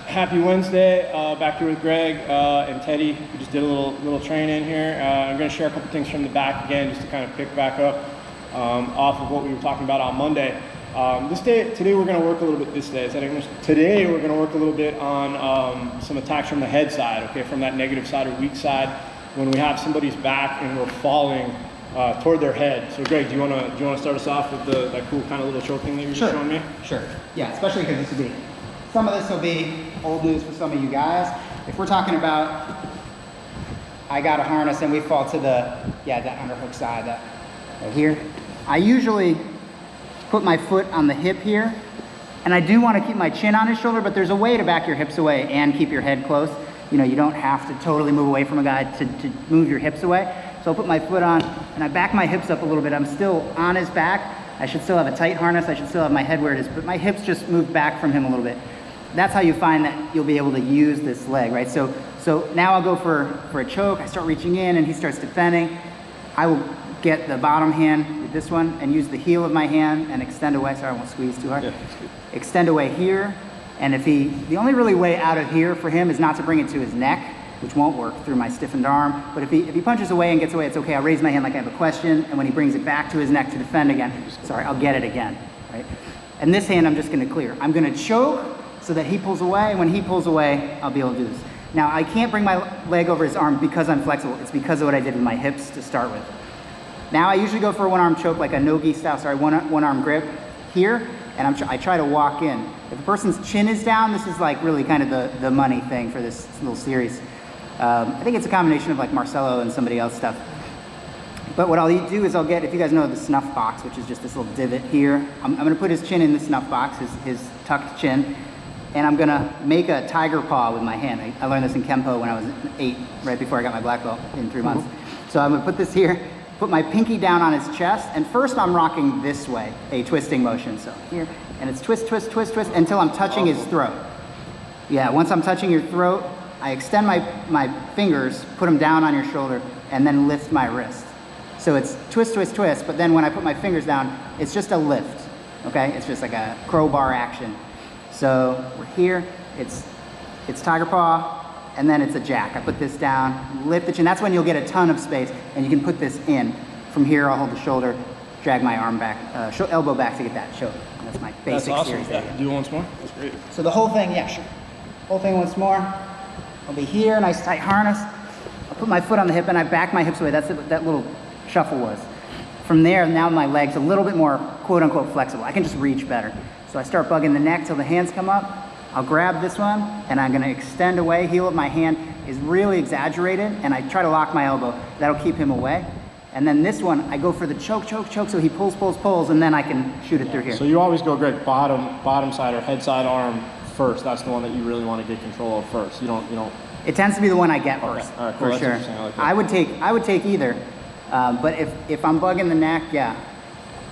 Happy Wednesday. Back here with Greg and Teddy. We just did a little training here. I'm going to share a couple things from the back again, just to kind of pick back up off of what we were talking about on Monday. Today we're going to work a little bit. Today we're going to work a little bit on some attacks from the head side, okay, from that negative side or weak side, when we have somebody's back and we're falling toward their head. So Greg, do you want to start us off with that cool kind of little choke thing that you were just showing me? Sure. Yeah, especially because some of this will be old news for some of you guys. If we're talking about, I got a harness and we fall to that underhook side, that right here. I usually put my foot on the hip here, and I do want to keep my chin on his shoulder, but there's a way to back your hips away and keep your head close. You know, you don't have to totally move away from a guy to move your hips away. So I'll put my foot on and I back my hips up a little bit. I'm still on his back. I should still have a tight harness. I should still have my head where it is, but my hips just move back from him a little bit. That's how you find that you'll be able to use this leg, right? So now I'll go for a choke. I start reaching in and he starts defending. I will get the bottom hand with this one and use the heel of my hand and extend away. Sorry, I won't squeeze too hard. Yeah, extend away here. And the only really way out of here for him is not to bring it to his neck, which won't work through my stiffened arm. But if he punches away and gets away, it's okay. I'll raise my hand like I have a question. And when he brings it back to his neck to defend again, sorry, I'll get it again, right? And this hand I'm just gonna clear. I'm gonna choke so that he pulls away. When he pulls away, I'll be able to do this. Now, I can't bring my leg over his arm because I'm flexible. It's because of what I did with my hips to start with. Now, I usually go for a one-arm choke, like a no-gi style, one-arm grip here, and I try to walk in. If a person's chin is down, this is like really kind of the money thing for this little series. I think it's a combination of like Marcelo and somebody else stuff. But what I'll do is if you guys know the snuff box, which is just this little divot here, I'm gonna put his chin in the snuff box, his tucked chin, and I'm gonna make a tiger paw with my hand. I learned this in Kempo when I was 8, right before I got my black belt in 3 months. So I'm gonna put this here, put my pinky down on his chest, and first I'm rocking this way, a twisting motion. So here, and it's twist, twist, twist, twist, until I'm touching his throat. Yeah, once I'm touching your throat, I extend my fingers, put them down on your shoulder, and then lift my wrist. So it's twist, twist, twist, but then when I put my fingers down, it's just a lift, okay? It's just like a crowbar action. So we're here, it's tiger paw, and then it's a jack. I put this down, lift the chin. That's when you'll get a ton of space, and you can put this in. From here, I'll hold the shoulder, drag my arm back, elbow back to get that choke. That's my basic series. Yeah. Do it once more? That's great. So the whole thing, yeah, sure. Whole thing once more. I'll be here, nice tight harness. I'll put my foot on the hip, and I back my hips away. That's what that little shuffle was. From there, now my leg's a little bit more quote-unquote flexible. I can just reach better. So I start bugging the neck till the hands come up. I'll grab this one, and I'm gonna extend away. Heel of my hand is really exaggerated, and I try to lock my elbow. That'll keep him away. And then this one, I go for the choke, choke, choke, so he pulls, pulls, pulls, and then I can shoot it through here. So you always go, Greg, bottom side or head side arm first. That's the one that you really want to get control of first. You don't. It tends to be the one I get first, all right, cool. For sure. I would take either, but if I'm bugging the neck, yeah.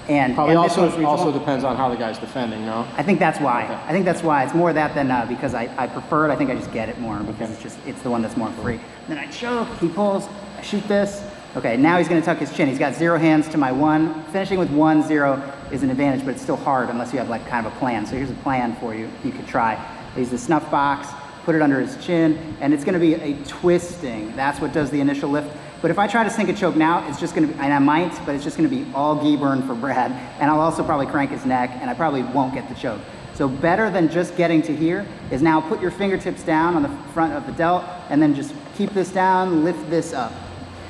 And probably also depends on how the guy's defending, no? I think that's why. Okay. I think that's why. It's more that than because I prefer it. I think I just get it more because it's the one that's more free. And then I choke, he pulls, I shoot this. Okay, now he's gonna tuck his chin. He's got 0 hands to my 1. Finishing with 1, 0 is an advantage, but it's still hard unless you have like kind of a plan. So here's a plan for you could try. Use the snuff box, put it under his chin, and it's gonna be a twisting. That's what does the initial lift. But if I try to sink a choke now, it's just gonna be, and I might, but it's just gonna be all gi burn for Brad, and I'll also probably crank his neck, and I probably won't get the choke. So better than just getting to here is now put your fingertips down on the front of the delt, and then just keep this down, lift this up.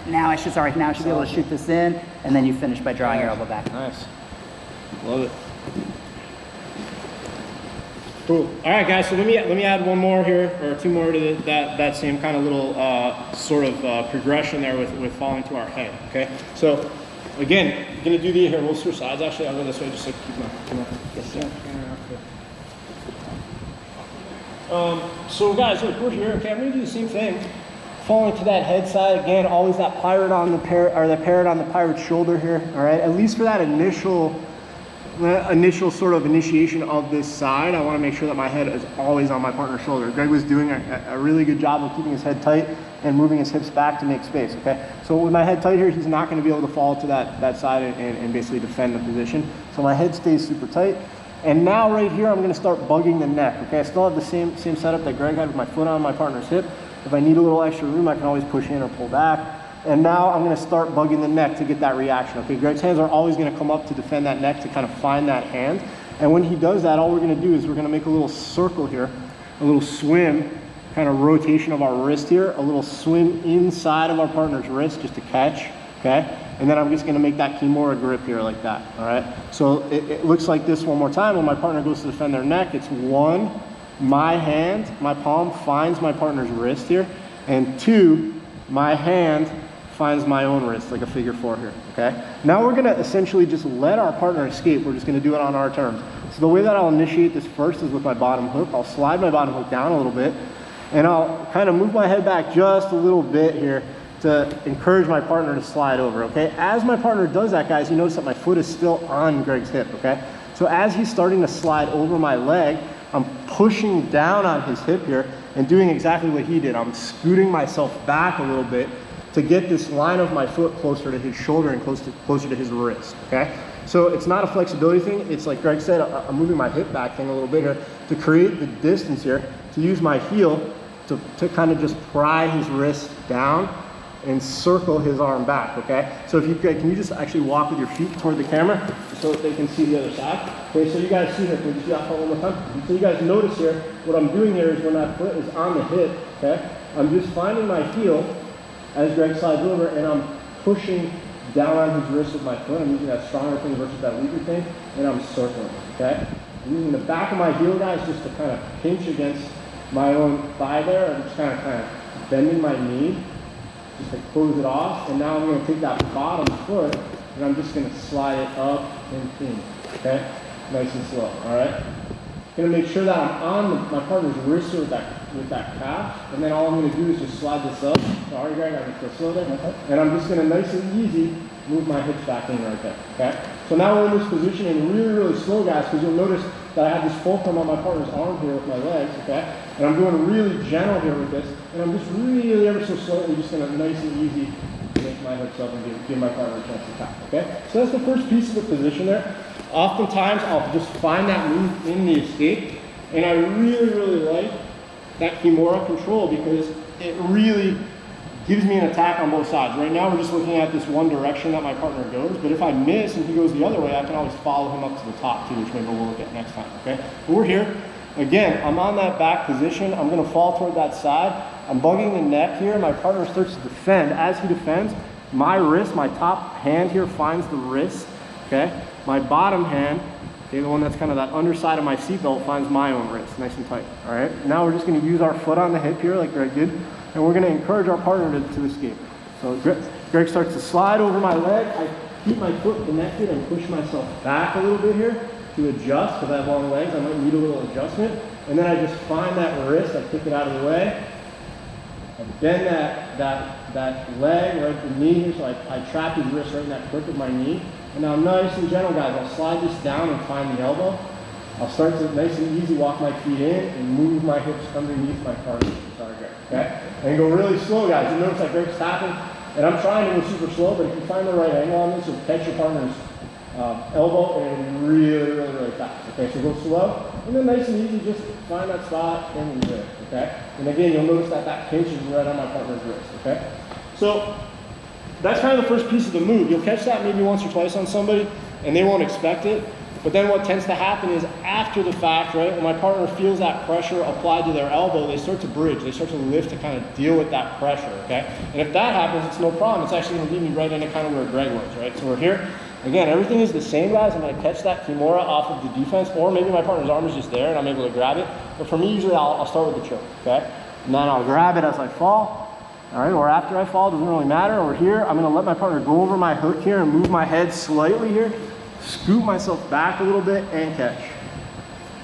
Now I should be able to shoot this in, and then you finish by drawing your elbow back. Nice. Love it. Cool. All right, guys. So let me add one more here, or 2 more to that same kind of little sort of progression there with falling to our head. Okay. So again, I'm gonna do the here. We'll switch sides. Actually, I'll go this way just to keep my. Yes, sir. So guys, look, we're here. Okay, I'm gonna do the same thing. Falling to that head side again. Always that pirate on the parrot on the pirate's shoulder here. All right. At least for that initial sort of initiation of this side, I want to make sure that my head is always on my partner's shoulder. Greg was doing a really good job of keeping his head tight and moving his hips back to make space, okay? So with my head tight here, he's not going to be able to fall to that side and basically defend the position. So my head stays super tight. And now right here, I'm gonna start bugging the neck, okay? I still have the same setup that Greg had with my foot on my partner's hip. If I need a little extra room, I can always push in or pull back. And now I'm gonna start bugging the neck to get that reaction, okay? Greg's hands are always gonna come up to defend that neck, to kind of find that hand. And when he does that, all we're gonna do is we're gonna make a little circle here, a little swim, kind of rotation of our wrist here, a little swim inside of our partner's wrist just to catch, okay? And then I'm just gonna make that Kimura grip here like that, all right? So it looks like this one more time. When my partner goes to defend their neck, it's 1, my hand, my palm finds my partner's wrist here, and 2, my hand finds my own wrist, like a figure 4 here, okay? Now we're gonna essentially just let our partner escape. We're just gonna do it on our terms. So the way that I'll initiate this first is with my bottom hook. I'll slide my bottom hook down a little bit, and I'll kind of move my head back just a little bit here to encourage my partner to slide over, okay? As my partner does that, guys, you notice that my foot is still on Greg's hip, okay? So as he's starting to slide over my leg, I'm pushing down on his hip here and doing exactly what he did. I'm scooting myself back a little bit to get this line of my foot closer to his shoulder and closer to his wrist, okay? So it's not a flexibility thing. It's like Greg said, I'm moving my hip back thing a little bit here to create the distance here, to use my heel to kind of just pry his wrist down and circle his arm back, okay? So if you can you just actually walk with your feet toward the camera so that they can see the other side? Okay, so you guys see here, can you see that one more time? So you guys notice here, what I'm doing here is when that foot is on the hip, okay, I'm just finding my heel as Greg slides over, and I'm pushing down on his wrist with my foot. I'm using that stronger thing versus that weaker thing, and I'm circling, okay? I'm using the back of my heel, guys, just to kind of pinch against my own thigh there. I'm just kind of bending my knee just to close it off, and now I'm going to take that bottom foot and I'm just going to slide it up and in, okay? Nice and slow, all right? Going to make sure that I'm on my partner's wrist with that calf, and then all I'm going to do is just slide this up. Sorry, Greg, I'm going to go slow there. And I'm just going to nice and easy move my hips back in right there, okay? So now we're in this position, and really, really slow, guys, because you'll notice that I have this fulcrum on my partner's arm here with my legs, okay? And I'm doing really gentle here with this, and I'm just really ever so slowly just going to nice and easy lift my hips up and give my partner a chance to tap, okay? So that's the first piece of the position there. Oftentimes, I'll just find that move in the escape, and I really, really like that Kimura control because it really gives me an attack on both sides. Right now, we're just looking at this one direction that my partner goes, but if I miss and he goes the other way, I can always follow him up to the top too, which maybe we'll look at next time, okay? But we're here. Again, I'm on that back position. I'm gonna fall toward that side. I'm bugging the neck here. My partner starts to defend. As he defends, my wrist, my top hand here finds the wrist, okay? My bottom hand, okay, the one that's kind of that underside of my seatbelt, finds my own wrist, nice and tight, all right? Now we're just gonna use our foot on the hip here like Greg did, and we're gonna encourage our partner to escape. So Greg starts to slide over my leg. I keep my foot connected and push myself back a little bit here to adjust, because I have long legs, I might need a little adjustment. And then I just find that wrist, I kick it out of the way. I bend that leg, right, the knee here, so I trap his wrist right in that crook of my knee. And now nice and gentle, guys, I'll slide this down and find the elbow. I'll start to nice and easy walk my feet in and move my hips underneath my partner. Sorry, Greg, okay? And go really slow, guys. You notice that Greg's tapping, and I'm trying to go super slow, but if you find the right angle on this, you'll catch your partner's elbow and really, really, really fast. Okay, so go slow, and then nice and easy, just find that spot and do it, okay? And again, you'll notice that pinch is right on my partner's wrist, okay? So that's kind of the first piece of the move. You'll catch that maybe once or twice on somebody, and they won't expect it. But then what tends to happen is after the fact, right, when my partner feels that pressure applied to their elbow, they start to bridge, they start to lift to kind of deal with that pressure, okay? And if that happens, it's no problem. It's actually gonna lead me right into kind of where Greg was, right? So we're here. Again, everything is the same, guys. I'm gonna catch that Kimura off of the defense, or maybe my partner's arm is just there and I'm able to grab it. But for me, usually I'll start with the choke, okay? And then I'll grab it as I fall, all right? Or after I fall, doesn't really matter. Or here, I'm gonna let my partner go over my hook here and move my head slightly here, scoop myself back a little bit and catch.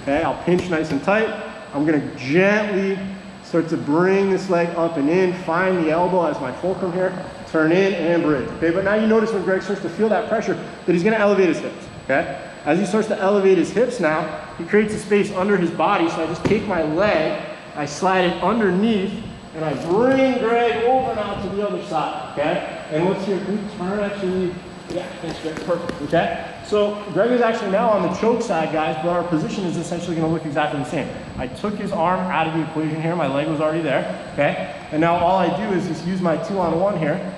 Okay, I'll pinch nice and tight. I'm gonna gently start to bring this leg up and in, find the elbow as my fulcrum here, turn in and bridge. Okay, but now you notice when Greg starts to feel that pressure that he's gonna elevate his hips, okay? As he starts to elevate his hips now, he creates a space under his body, so I just take my leg, I slide it underneath, and I bring Greg over now to the other side, okay? And let's see if we turn actually, yeah, thanks Greg, perfect, okay? So Greg is actually now on the choke side, guys, but our position is essentially gonna look exactly the same. I took his arm out of the equation here, my leg was already there, okay? And now all I do is just use my 2-on-1 here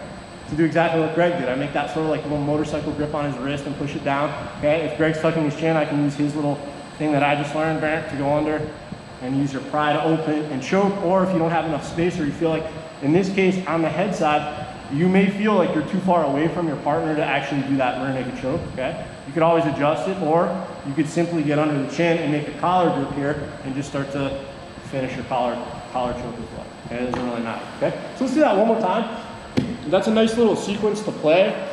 to do exactly what Greg did. I make that sort of like little motorcycle grip on his wrist and push it down, okay? If Greg's tucking his chin, I can use his little thing that I just learned, Barrett, to go under and use your pry to open and choke, or if you don't have enough space or you feel like, in this case, on the head side, you may feel like you're too far away from your partner to actually do that rear naked choke, okay? You could always adjust it, or you could simply get under the chin and make a collar grip here and just start to finish your collar choke as well, okay? It doesn't really matter, okay? So let's do that one more time. That's a nice little sequence to play.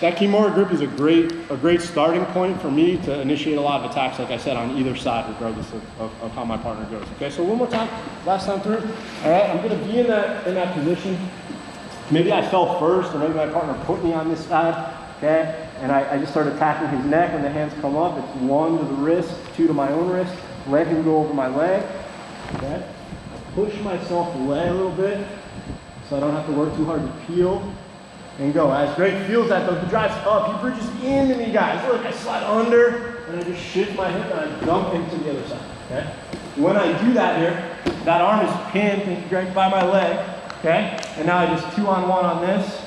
That Kimura grip is a great starting point for me to initiate a lot of attacks, like I said, on either side, regardless of how my partner goes, okay? So one more time, last time through. All right, I'm gonna be in that position. Maybe I fell first, or maybe my partner put me on this side, okay? And I just started attacking his neck. When the hands come up, it's 1 to the wrist, 2 to my own wrist. Let him go over my leg, okay? I push myself away a little bit so I don't have to work too hard to peel and go. As Greg feels that though, he drives up, he bridges into me, guys. Look, I slide under and I just shift my hip and I dump into the other side, okay? When I do that here, that arm is pinned, thank you, Greg, by my leg, okay? And now I just 2-on-1 on this.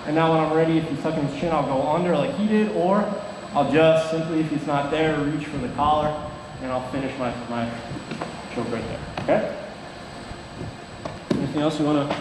And now when I'm ready, if he's tucking his chin, I'll go under like he did, or I'll just simply, if he's not there, reach for the collar and I'll finish my choke right there, okay? Anything else you wanna?